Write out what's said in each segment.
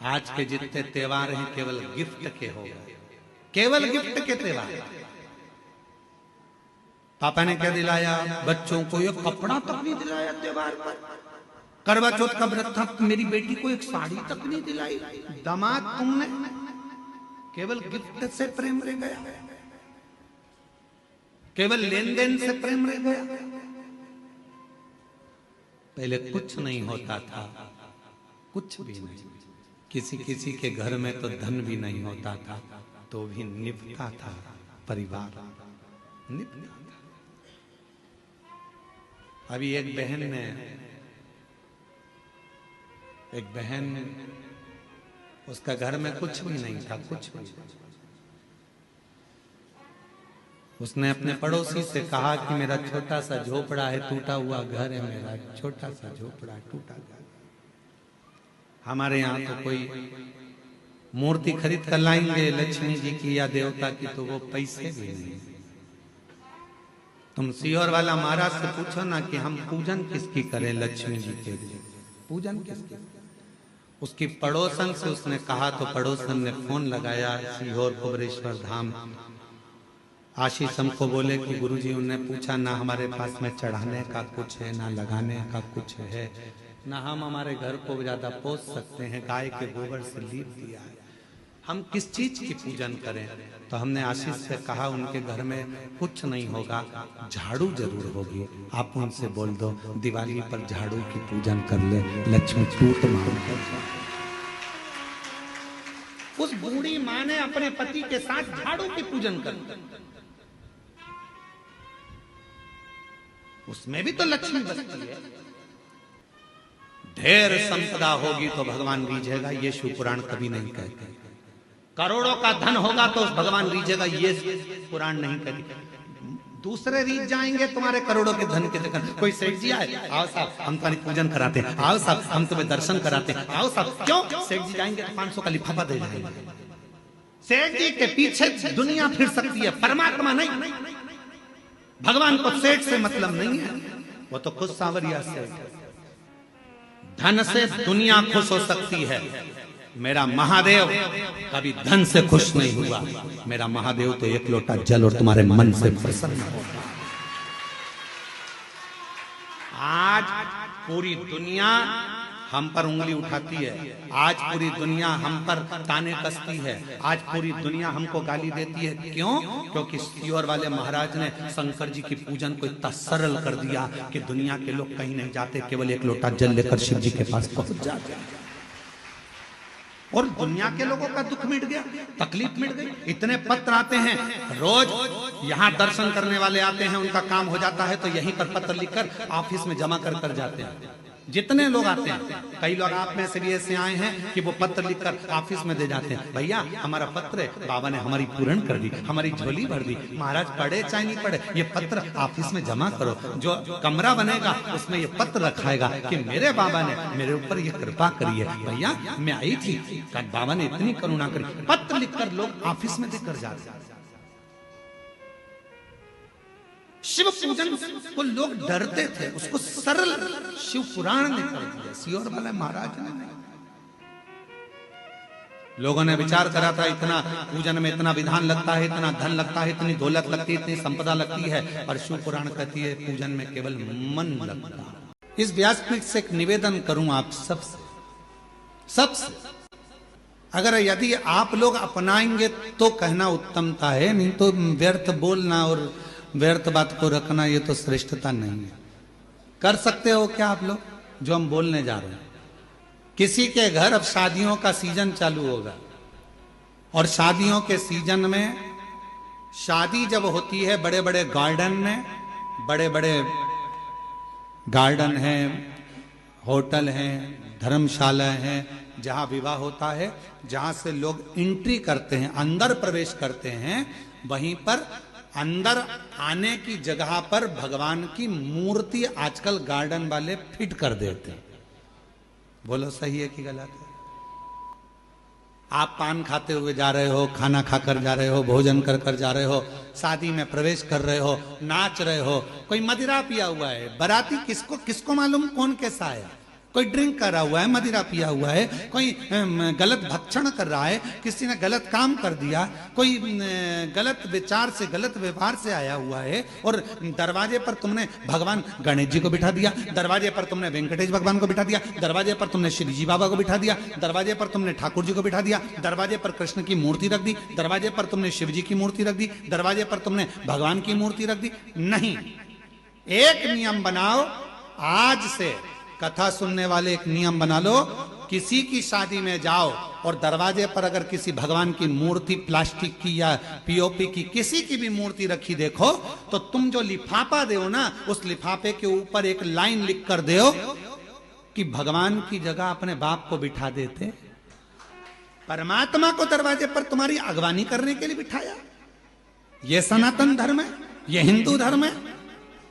आज के जितने त्योहार हैं केवल गिफ्ट के हो गए, केवल गिफ्ट के त्योहार। पापा ने क्या दिलाया बच्चों को? ये कपड़ा तक नहीं दिलाया त्योहार पर। करवा चौथ का व्रत था, मेरी बेटी को एक साड़ी तक नहीं दिलाई। दामाद तुमने केवल गिफ्ट से प्रेम रह गया, केवल लेन देन से प्रेम रह गया। पहले कुछ नहीं होता था, कुछ भी नहीं। किसी किसी के घर में तो धन भी नहीं होता था, तो भी निभता था परिवार, निभता था। अभी एक बहन उसका घर में कुछ भी नहीं था, कुछ भी। उसने अपने पड़ोसी से कहा कि मेरा छोटा सा झोपड़ा है, टूटा हुआ घर है, मेरा छोटा सा झोपड़ा है, टूटा घर। हमारे यहाँ तो कोई मूर्ति खरीद कर लाएंगे लक्ष्मी जी की या देवता की, तो वो पैसे भी नहीं। तुम सीहोर वाला महाराज से पूछो ना कि हम पूजन किसकी करें, लक्ष्मी जी के पूजन किसकी? उसकी पड़ोसन से उसने कहा, तो पड़ोसन ने फोन लगाया सीहोर कुबरेश्वर धाम। आशीष हमको बोले कि गुरुजी उन्होंने पूछा ना हमारे पास में चढ़ाने का कुछ है, ना लगाने का कुछ है, ना हम हमारे घर को ज्यादा पोस सकते हैं, गाय के गोबर से लीप दिया है, हम किस चीज की पूजन करें? तो हमने आशीष से कहा उनके घर में कुछ नहीं होगा, झाड़ू जरूर होगी, आप उनसे बोल दो दिवाली पर झाड़ू की पूजन कर ले, लक्ष्मी टूट मांग। उस बूढ़ी माँ ने अपने पति के साथ झाड़ू की पूजन कर, उसमें भी तो लक्ष्मी बसती है। ढेर संपदा होगी तो भगवान रीझेगा, ये शिव पुराण कभी नहीं कहते। करोड़ों का धन होगा तो भगवान रीझेगा, ये पुराण नहीं कहते। दूसरे रीझ जाएंगे तुम्हारे करोड़ों के धन के चक्कर। कोई सेठ जी आए, आओ साहब हम तुम्हारी पूजन कराते हैं, आओ साहब हम तुम्हें दर्शन कराते हैं, आओ साहब। क्यों? सेठ जी जाएंगे तो 500 का लिफाफा दे जाएंगे। सेठ जी के पीछे दुनिया फिर सकती है, परमात्मा नहीं। भगवान को सेठ से मतलब नहीं है, वो तो खुद सांवरिया सेठ है। धन से दुनिया खुश हो सकती है, मेरा महादेव कभी धन से खुश नहीं हुआ। मेरा महादेव तो एक लोटा जल और तुम्हारे मन से प्रसन्न होगा। आज पूरी दुनिया हम पर उंगली उठाती है, आज पूरी दुनिया हम पर ताने कसती है, आज पूरी दुनिया हमको गाली देती है। क्यों? क्योंकि सीहोर वाले महाराज ने शंकर जी की पूजन को इतना सरल कर दिया कि दुनिया के लोग कहीं नहीं जाते, केवल एक लोटा जल लेकर शिव जी के पास पहुंच जाते हैं। और दुनिया के लोगों का दुख मिट गया, तकलीफ मिट गई। इतने पत्र आते हैं रोज, यहाँ दर्शन करने वाले आते हैं, उनका काम हो जाता है तो यहीं पर पत्र लिखकर ऑफिस में जमा कर जाते हैं। जितने लोग आते हैं, कई लोग आप में से भी ऐसे आए हैं कि वो पत्र लिखकर ऑफिस में दे जाते हैं, भैया हमारा पत्र है, बाबा ने हमारी पूर्ण कर दी, हमारी झोली भर दी। महाराज पढ़े चाहे नहीं पढ़े, ये पत्र ऑफिस में जमा करो, जो कमरा बनेगा उसमें ये पत्र रखाएगा कि मेरे बाबा ने मेरे ऊपर ये कृपा करी है। भैया मैं आई थी, बाबा ने इतनी करुणा करी। पत्र लिखकर लोग ऑफिस में देकर जाते हैं। शिव पूजन को लोग डरते थे, उसको सरल शिव पुराण ने कर दिया, सीहोर वाले महाराज ने नहीं। लोगों ने विचार करा था इतना पूजन में इतना विधान लगता है, इतना धन लगता है, इतनी दौलत लगती है, इतनी संपदा लगती है, और शिव पुराण कहती है पूजन में केवल मन लगता है। इस व्यासपीठ से एक निवेदन करूं आप सबसे, अगर यदि आप लोग अपनाएंगे तो कहना उत्तमता है, नहीं तो व्यर्थ बोलना और व्यर्थ बात को रखना ये तो श्रेष्ठता नहीं है। कर सकते हो क्या आप लोग जो हम बोलने जा रहे हैं? किसी के घर अब शादियों का सीजन चालू होगा, और शादियों के सीजन में शादी जब होती है बड़े बड़े गार्डन में, बड़े बड़े गार्डन हैं, होटल हैं, धर्मशाला हैं, जहां विवाह होता है, जहां से लोग एंट्री करते हैं, अंदर प्रवेश करते हैं, वहीं पर अंदर आने की जगह पर भगवान की मूर्ति आजकल गार्डन वाले फिट कर देते हैं। बोलो सही है कि गलत है? आप पान खाते हुए जा रहे हो, खाना खाकर जा रहे हो, भोजन कर कर जा रहे हो, शादी में प्रवेश कर रहे हो, नाच रहे हो, कोई मदिरा पिया हुआ है, बाराती किसको मालूम कौन कैसा है, कोई ड्रिंक कर रहा हुआ है, मदिरा पिया हुआ है, कोई गलत भक्षण कर रहा है, किसी ने गलत काम कर दिया, कोई गलत विचार से गलत व्यवहार से आया हुआ है, और दरवाजे पर तुमने भगवान गणेश जी को बिठा दिया, दरवाजे पर तुमने वेंकटेश भगवान को बिठा दिया, दरवाजे पर तुमने श्री जी बाबा को बिठा दिया, दरवाजे पर तुमने ठाकुर जी को बिठा दिया, दरवाजे पर कृष्ण की मूर्ति रख दी, दरवाजे पर तुमने शिव जी की मूर्ति रख दी, दरवाजे पर तुमने भगवान की मूर्ति रख दी। नहीं, एक नियम बनाओ, आज से कथा सुनने वाले एक नियम बना लो, किसी की शादी में जाओ और दरवाजे पर अगर किसी भगवान की मूर्ति प्लास्टिक की या पीओपी की किसी की भी मूर्ति रखी देखो, तो तुम जो लिफाफा दो ना, उस लिफाफे के ऊपर एक लाइन लिख कर दो कि भगवान की जगह अपने बाप को बिठा देते, परमात्मा को दरवाजे पर तुम्हारी अगवानी करने के लिए बिठाया। यह सनातन धर्म है, यह हिंदू धर्म है,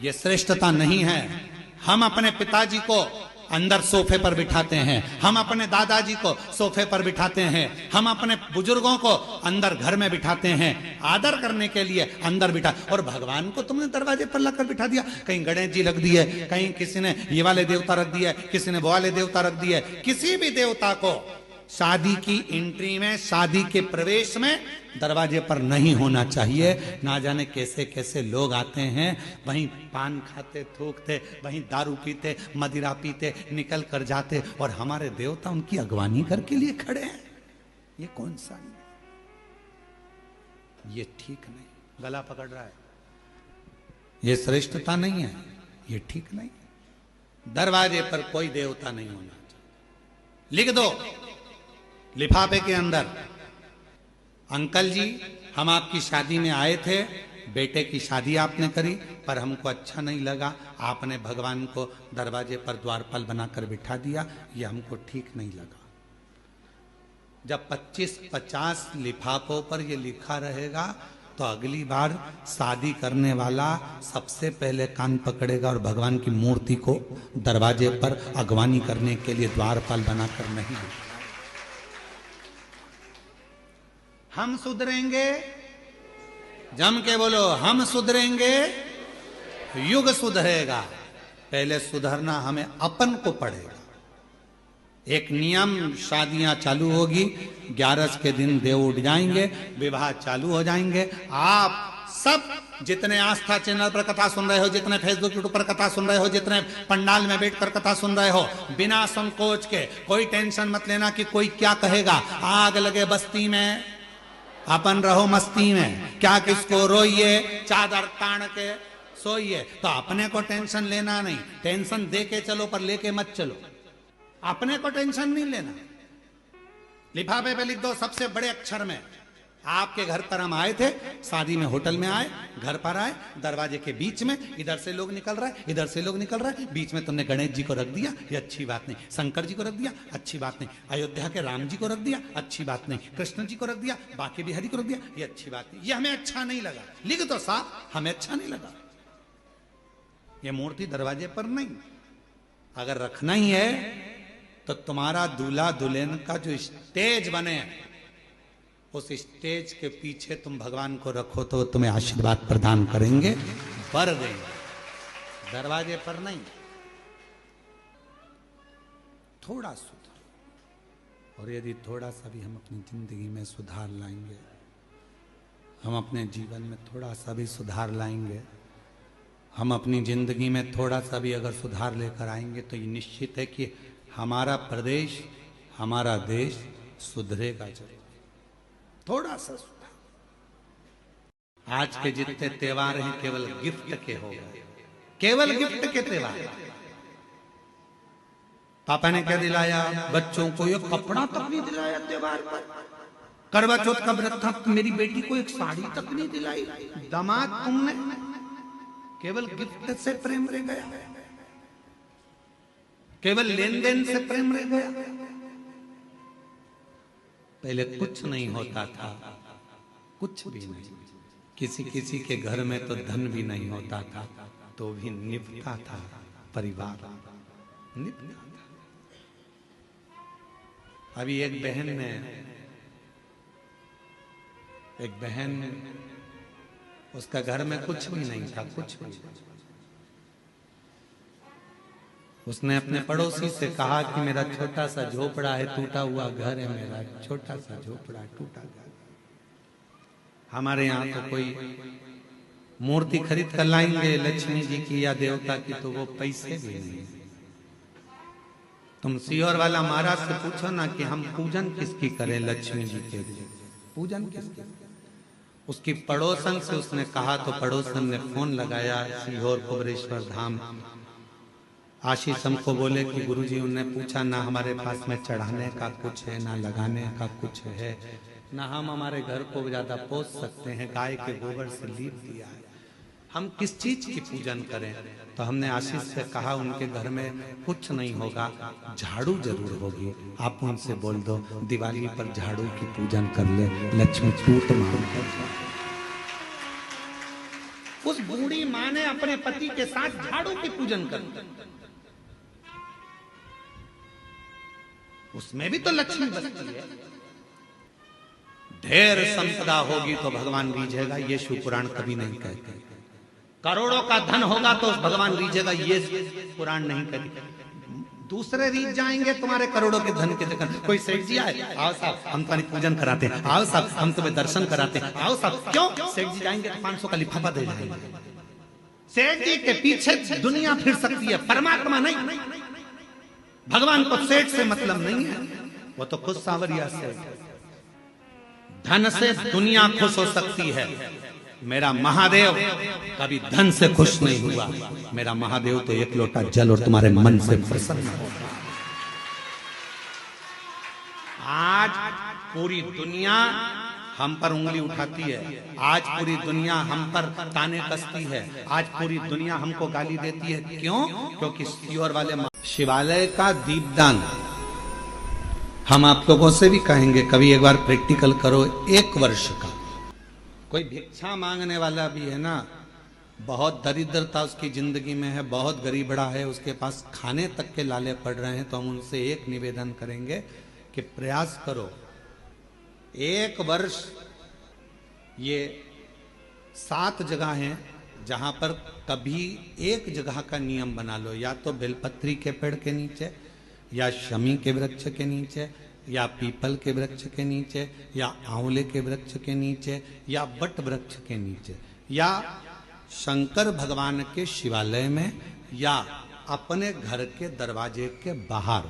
यह श्रेष्ठता नहीं है। हम अपने पिताजी को अंदर सोफे पर बिठाते हैं, हम अपने दादाजी को सोफे पर बिठाते हैं, हम अपने बुजुर्गों को अंदर घर में बिठाते हैं, आदर करने के लिए अंदर बिठा, और भगवान को तुमने दरवाजे पर लाकर बिठा दिया। कहीं गणेश जी रख दिए, कहीं किसी ने ये वाले देवता रख दिए, किसी ने वो वाले देवता रख दिए। किसी भी देवता को शादी की एंट्री में, शादी के प्रवेश में दरवाजे पर नहीं होना चाहिए। ना जाने कैसे कैसे लोग आते हैं, वहीं पान खाते, थूकते, वहीं दारू पीते, मदिरा पीते, निकल कर जाते, और हमारे देवता उनकी अगवानी करके लिए खड़े हैं। ये कौन सा नहीं, ये ठीक नहीं। गला पकड़ रहा है, ये श्रेष्ठता नहीं है, ये ठीक नहीं। दरवाजे पर कोई देवता नहीं होना चाहिए। लिख दो लिफाफे के अंदर, अंकल जी हम आपकी शादी में आए थे, बेटे की शादी आपने करी, पर हमको अच्छा नहीं लगा, आपने भगवान को दरवाजे पर द्वारपाल बनाकर बिठा दिया, ये हमको ठीक नहीं लगा। जब 25-50 लिफाफों पर ये लिखा रहेगा, तो अगली बार शादी करने वाला सबसे पहले कान पकड़ेगा और भगवान की मूर्ति को दरवाजे पर अगवानी करने के लिए द्वारपाल बनाकर नहीं बिठाएगा। हम सुधरेंगे, जम के बोलो, हम सुधरेंगे, युग सुधरेगा। पहले सुधरना हमें अपन को पड़ेगा। एक नियम, शादियां चालू होगी, 11 के दिन देव उठ जाएंगे, विवाह चालू हो जाएंगे। आप सब जितने आस्था चैनल पर कथा सुन रहे हो, जितने फेसबुक यूट्यूब पर कथा सुन रहे हो, जितने पंडाल में बैठकर कथा सुन रहे हो, बिना संकोच के कोई टेंशन मत लेना कि कोई क्या कहेगा। आग लगे बस्ती में, अपन रहो मस्ती में, क्या किसको रोइए, चादर तान के सोइए। तो अपने को टेंशन लेना नहीं, टेंशन दे के चलो पर लेके मत चलो। अपने को टेंशन नहीं लेना। लिफाफे पे लिख दो सबसे बड़े अक्षर में, आपके घर पर हम आए थे, शादी में होटल में आए, घर पर आए, दरवाजे के बीच में, इधर से लोग निकल रहा है, इधर से लोग निकल रहा है, बीच में तुमने गणेश जी को रख दिया, ये अच्छी बात नहीं। शंकर जी को रख दिया, अच्छी बात नहीं। अयोध्या के राम जी को रख दिया, अच्छी बात नहीं। कृष्ण जी को रख दिया, बाकी बिहारी को रख दिया, ये अच्छी बात नहीं। ये हमें अच्छा नहीं लगा। लिख दो साहब, हमें अच्छा नहीं लगा। ये मूर्ति दरवाजे पर नहीं। अगर रखना ही है तो तुम्हारा दूल्हा दुल्हन का जो स्टेज बने, उस स्टेज के पीछे तुम भगवान को रखो तो तुम्हें आशीर्वाद प्रदान करेंगे, वर देंगे, दरवाजे पर नहीं। थोड़ा सुधार, और यदि थोड़ा सा भी हम अपनी जिंदगी में सुधार लाएंगे, हम अपने जीवन में थोड़ा सा भी सुधार लाएंगे, हम अपनी जिंदगी में थोड़ा सा भी अगर सुधार लेकर आएंगे, तो ये निश्चित है कि हमारा प्रदेश, हमारा देश सुधरेगा जरूर। थोड़ा सा सुधार। आज के जितने त्योहार हैं केवल गिफ्ट के हो गए, केवल गिफ्ट के त्योहार। पापा ने क्या दिलाया बच्चों को? ये कपड़ा तक नहीं दिलाया त्योहार पर। करवा चौथ का व्रत था, मेरी बेटी को एक साड़ी तक नहीं दिलाई। दामाद तुमने केवल गिफ्ट से प्रेम रह गया, केवल लेन देन से प्रेम रह गया। पहले कुछ नहीं होता था, कुछ भी नहीं। किसी किसी के घर में तो धन भी नहीं होता था, तो भी निभता था परिवार, निभता था। अभी एक बहन उसका घर में कुछ भी नहीं था, कुछ भी। उसने अपने पड़ोसी से कहा कि मेरा छोटा सा झोपड़ा है, टूटा हुआ घर है, मेरा छोटा सा झोपड़ा टूटा घर। हमारे यहाँ तो कोई मूर्ति खरीद कर लाएंगे लक्ष्मी जी की या देवता की, तो वो पैसे भी नहीं। तुम सीहोर वाला महाराज से पूछो ना कि हम पूजन किसकी करें, लक्ष्मी जी के पूजन किसकी। उसकी पड़ोसन से उसने कहा तो पड़ोसन ने फोन लगाया सीहोर कुबरेश्वर धाम। आशीष हमको बोले कि गुरुजी, उनने पूछा ना हमारे पास में चढ़ाने का कुछ है, ना लगाने का कुछ है, ना हम हमारे घर को ज्यादा पोस सकते हैं, गाय के गोबर से लीप दिया है, हम किस चीज की पूजन करें। तो हमने आशीष से कहा उनके घर में कुछ नहीं होगा, झाड़ू जरूर होगी, आप उनसे बोल दो दिवाली पर झाड़ू की पूजन कर ले, लक्ष्मी टूट मांग कर। उस बूढ़ी माँ ने अपने पति के साथ झाड़ू की पूजन कर, उसमें भी तो लक्ष्मी बसती है। ढेर संपदा होगी तो भगवान रीझेगा, ये शिव पुराण कभी नहीं कहते। करोड़ों का धन होगा तो भगवान रीझेगा, ये पुराण नहीं कहते। दूसरे रीझ जाएंगे तुम्हारे करोड़ों के धन के चक्कर। कोई सेठ जी आए, आओ साहब हम तुम्हारी पूजन कराते हैं, आओ साहब हम तुम्हें दर्शन कराते हैं, आओ साहब। क्यों? सेठ जी जाएंगे तो 500 का लिफाफा दे जाएंगे। सेठ जी के पीछे दुनिया फिर सकती है, परमात्मा नहीं। भगवान को सेठ से मतलब नहीं है, वो तो खुद सांवरिया सेठ है। धन से दुनिया खुश हो सकती है, मेरा महादेव कभी धन से खुश नहीं हुआ। मेरा महादेव तो एक लोटा जल और तुम्हारे मन से प्रसन्न होगा। आज पूरी दुनिया हम पर उंगली उठाती है, आज पूरी दुनिया हम पर ताने कसती है, आज पूरी दुनिया हमको गाली देती है। क्यों? क्योंकि सीहोर वाले शिवालय का दीपदान हम आप लोगों से भी कहेंगे, कभी एक बार प्रैक्टिकल करो। 1 वर्ष का कोई भिक्षा मांगने वाला भी है ना, बहुत दरिद्रता उसकी जिंदगी में है, बहुत गरीबड़ा है, उसके पास खाने तक के लाले पड़ रहे हैं, तो हम उनसे एक निवेदन करेंगे कि प्रयास करो 1 वर्ष। ये 7 जगह हैं जहां पर कभी एक जगह का नियम बना लो, या तो बेलपत्री के पेड़ के नीचे, या शमी के वृक्ष के नीचे, या पीपल के वृक्ष के नीचे, या आंवले के वृक्ष के नीचे, या बट वृक्ष के नीचे, या शंकर भगवान के शिवालय में, या अपने घर के दरवाजे के बाहर।